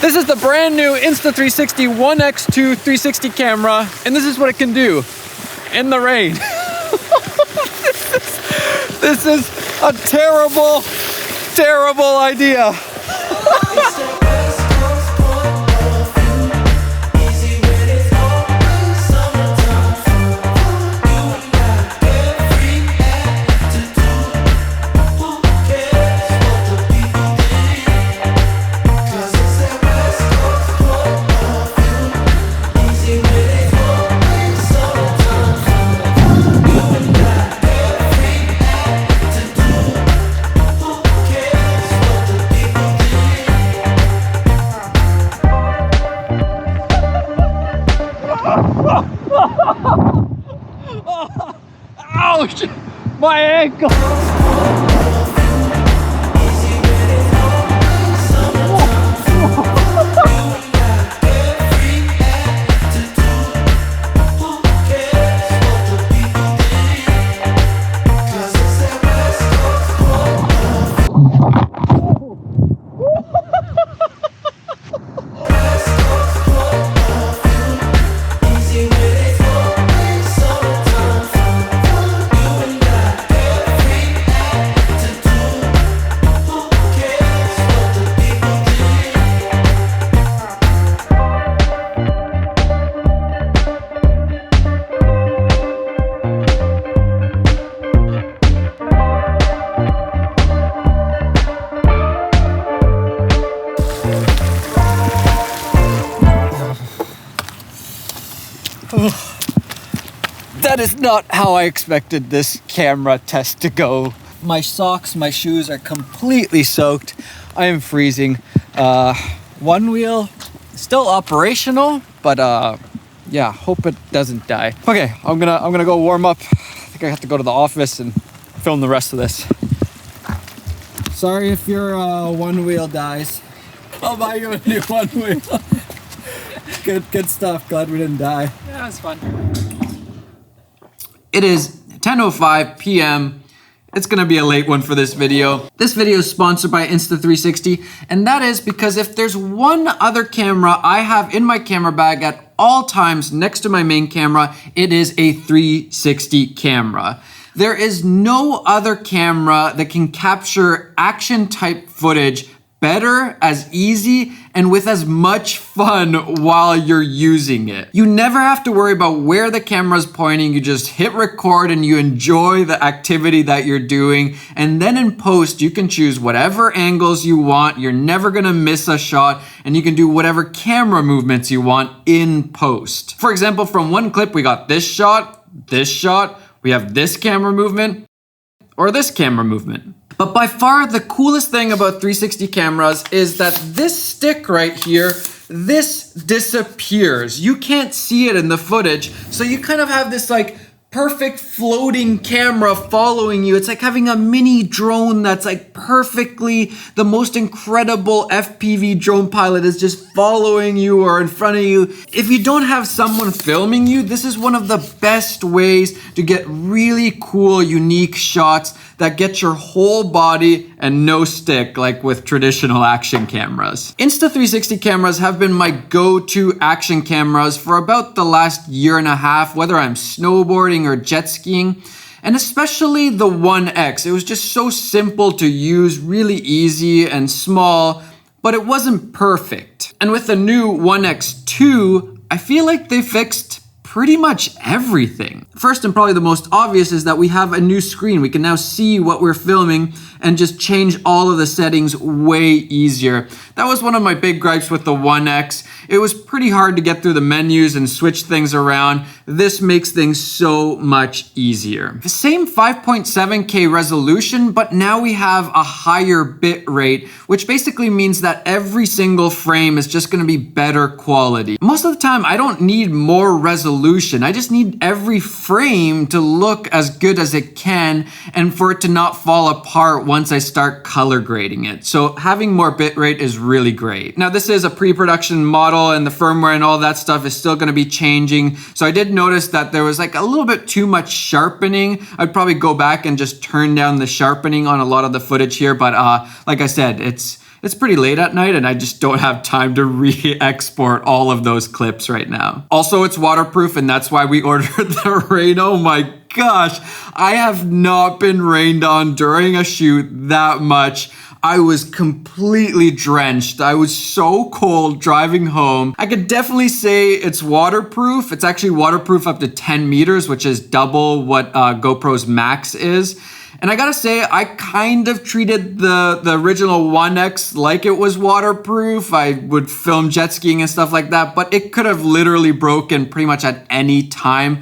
This is the brand new Insta360 1x2 360 camera, and this is what it can do in the rain. This is a terrible, terrible idea. Ouch! My ankle! That is not how I expected this camera test to go. My socks, my shoes are completely soaked. I am freezing. One wheel still operational, but yeah, hope it doesn't die. Okay, I'm gonna go warm up. I think I have to go to the office and film the rest of this. Sorry if your one wheel dies. I'll buy you a new one wheel. Good stuff. Glad we didn't die. Yeah, it's fun. It is 10:05 p.m. It's gonna be a late one for this video. This video is sponsored by Insta360, and that is because if there's one other camera I have in my camera bag at all times next to my main camera, it is a 360 camera. There is no other camera that can capture action type footage better, as easy, and with as much fun while you're using it. You never have to worry about where the camera's pointing. You just hit record and you enjoy the activity that you're doing. And then in post, you can choose whatever angles you want. You're never gonna miss a shot, and you can do whatever camera movements you want in post. For example, from one clip, we got this shot, we have this camera movement, or this camera movement. But by far the coolest thing about 360 cameras is that this stick right here, this disappears. You can't see it in the footage. So you kind of have this like perfect floating camera following you. It's like having a mini drone that's like perfectly, the most incredible FPV drone pilot is just following you or in front of you. If you don't have someone filming you, this is one of the best ways to get really cool, unique shots that get your whole body and no stick like with traditional action cameras. Insta360 cameras have been my go-to action cameras for about the last year and a half, whether I'm snowboarding or jet skiing, and especially the 1X. It was just so simple to use, really easy and small, but it wasn't perfect. And with the new 1X2, I feel like they fixed pretty much everything. First and probably the most obvious is that we have a new screen. We can now see what we're filming and just change all of the settings way easier. That was one of my big gripes with the 1X. It was pretty hard to get through the menus and switch things around. This makes things so much easier. The same 5.7K resolution, but now we have a higher bit rate, which basically means that every single frame is just gonna be better quality. Most of the time, I don't need more resolution. I just need every frame to look as good as it can and for it to not fall apart once I start color grading it. So having more bitrate is really great. Now this is a pre-production model and the firmware and all that stuff is still gonna be changing. So I did notice that there was like a little bit too much sharpening. I'd probably go back and just turn down the sharpening on a lot of the footage here. But like I said, it's pretty late at night and I just don't have time to re-export all of those clips right now. Also, it's waterproof and that's why we ordered the rain. Oh my gosh, I have not been rained on during a shoot that much. I was completely drenched. I was so cold driving home. I could definitely say it's waterproof. It's actually waterproof up to 10 meters, which is double what GoPro's max is. And I gotta say, I kind of treated the original 1X like it was waterproof. I would film jet skiing and stuff like that, but it could have literally broken pretty much at any time.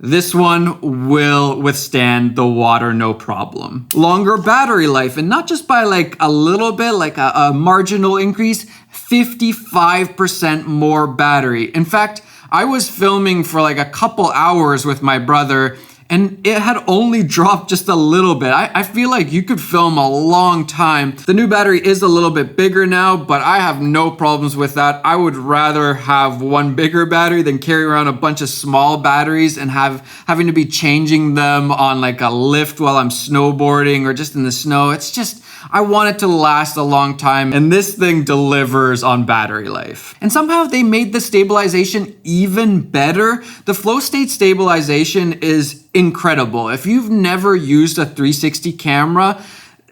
This one will withstand the water no problem. Longer battery life, and not just by like a little bit, like a marginal increase, 55% more battery. In fact, I was filming for like a couple hours with my brother and it had only dropped just a little bit. I feel like you could film a long time. The new battery is a little bit bigger now, but I have no problems with that. I would rather have one bigger battery than carry around a bunch of small batteries and having to be changing them on like a lift while I'm snowboarding or just in the snow. It's just, I want it to last a long time, and this thing delivers on battery life. And somehow they made the stabilization even better. The flow state stabilization is incredible. If you've never used a 360 camera,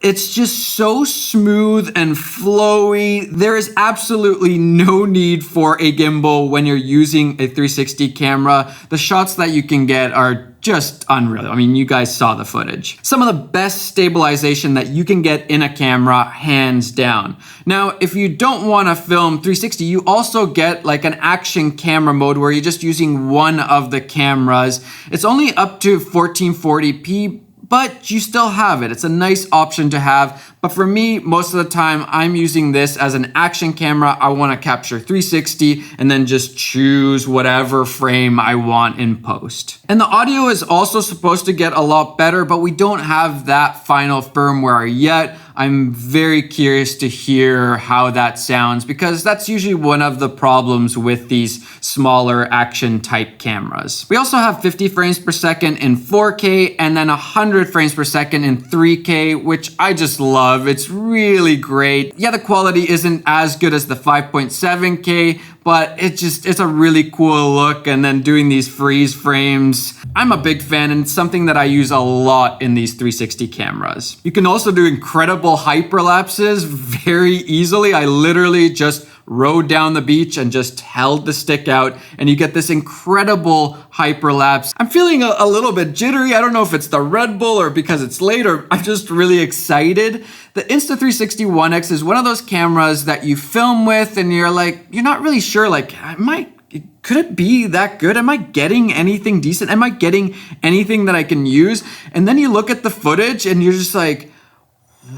it's just so smooth and flowy. There is absolutely no need for a gimbal when you're using a 360 camera. The shots that you can get are just unreal. I mean, you guys saw the footage. Some of the best stabilization that you can get in a camera, hands down. Now, if you don't want to film 360, you also get like an action camera mode where you're just using one of the cameras. It's only up to 1440p, but you still have it. It's a nice option to have. But for me, most of the time, I'm using this as an action camera. I want to capture 360 and then just choose whatever frame I want in post. And the audio is also supposed to get a lot better, but we don't have that final firmware yet. I'm very curious to hear how that sounds because that's usually one of the problems with these smaller action type cameras. We also have 50 frames per second in 4K and then 100 frames per second in 3K, which I just love. It's really great. Yeah, the quality isn't as good as the 5.7K, but it's a really cool look. And then doing these freeze frames, I'm a big fan and it's something that I use a lot in these 360 cameras. You can also do incredible hyperlapses very easily. I literally just rode down the beach and just held the stick out and you get this incredible hyperlapse. I'm feeling a little bit jittery. I don't know if it's the Red Bull or because it's late or I'm just really excited. The Insta360 1X is one of those cameras that you film with and you're not really sure, could it be that good? Am I getting anything decent? Am I getting anything that I can use? And then you look at the footage and you're just like,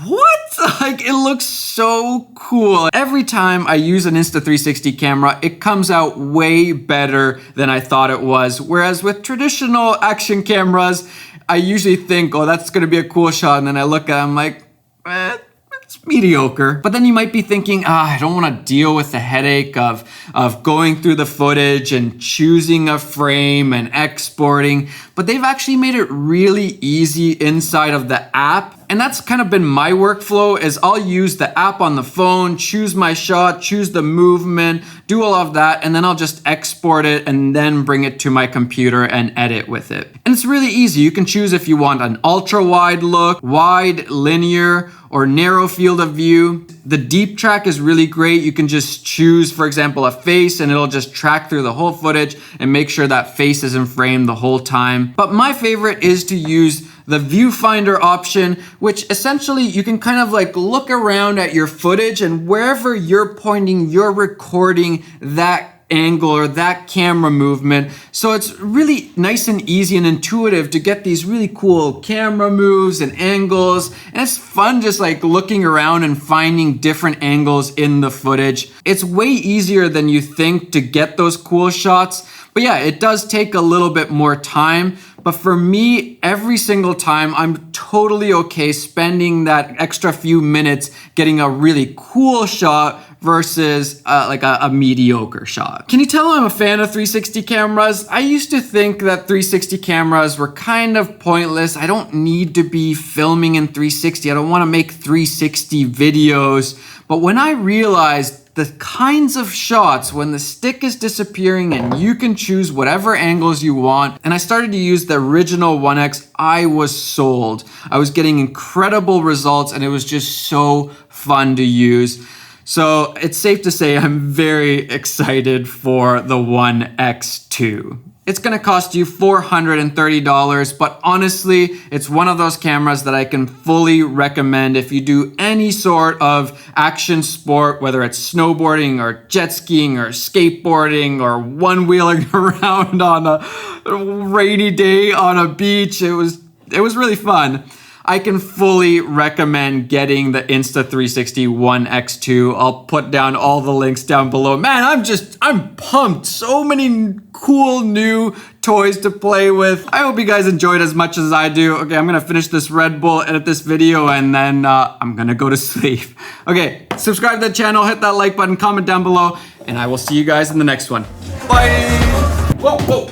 what? It looks so cool. Every time I use an Insta360 camera, it comes out way better than I thought it was. Whereas with traditional action cameras, I usually think, oh, that's gonna be a cool shot. And then I look at it, I'm like, it's mediocre. But then you might be thinking, I don't want to deal with the headache of going through the footage and choosing a frame and exporting. But they've actually made it really easy inside of the app. And that's kind of been my workflow is I'll use the app on the phone, choose my shot, choose the movement, do all of that, and then I'll just export it and then bring it to my computer and edit with it. And it's really easy. You can choose if you want an ultra wide look, wide, linear, or narrow field of view. The deep track is really great. You can just choose, for example, a face and it'll just track through the whole footage and make sure that face is in frame the whole time. But my favorite is to use the Viewfinder option, which essentially you can kind of look around at your footage and wherever you're pointing, you're recording that angle or that camera movement. So it's really nice and easy and intuitive to get these really cool camera moves and angles. And it's fun just looking around and finding different angles in the footage. It's way easier than you think to get those cool shots. But yeah, it does take a little bit more time. But for me, every single time, I'm totally okay spending that extra few minutes getting a really cool shot versus like a mediocre shot. Can you tell I'm a fan of 360 cameras? I used to think that 360 cameras were kind of pointless. I don't need to be filming in 360. I don't want to make 360 videos. But when I realized the kinds of shots when the stick is disappearing and you can choose whatever angles you want, and I started to use the original 1X, I was sold. I was getting incredible results and it was just so fun to use. So it's safe to say I'm very excited for the 1X2. It's gonna cost you $430, but honestly, it's one of those cameras that I can fully recommend if you do any sort of action sport, whether it's snowboarding or jet skiing or skateboarding or one-wheeling around on a rainy day on a beach. It was really fun. I can fully recommend getting the Insta360 1X2. I'll put down all the links down below. Man, I'm pumped. So many cool new toys to play with. I hope you guys enjoyed as much as I do. Okay, I'm gonna finish this Red Bull, edit this video, and then I'm gonna go to sleep. Okay, subscribe to the channel, hit that like button, comment down below, and I will see you guys in the next one. Bye. Whoa, whoa.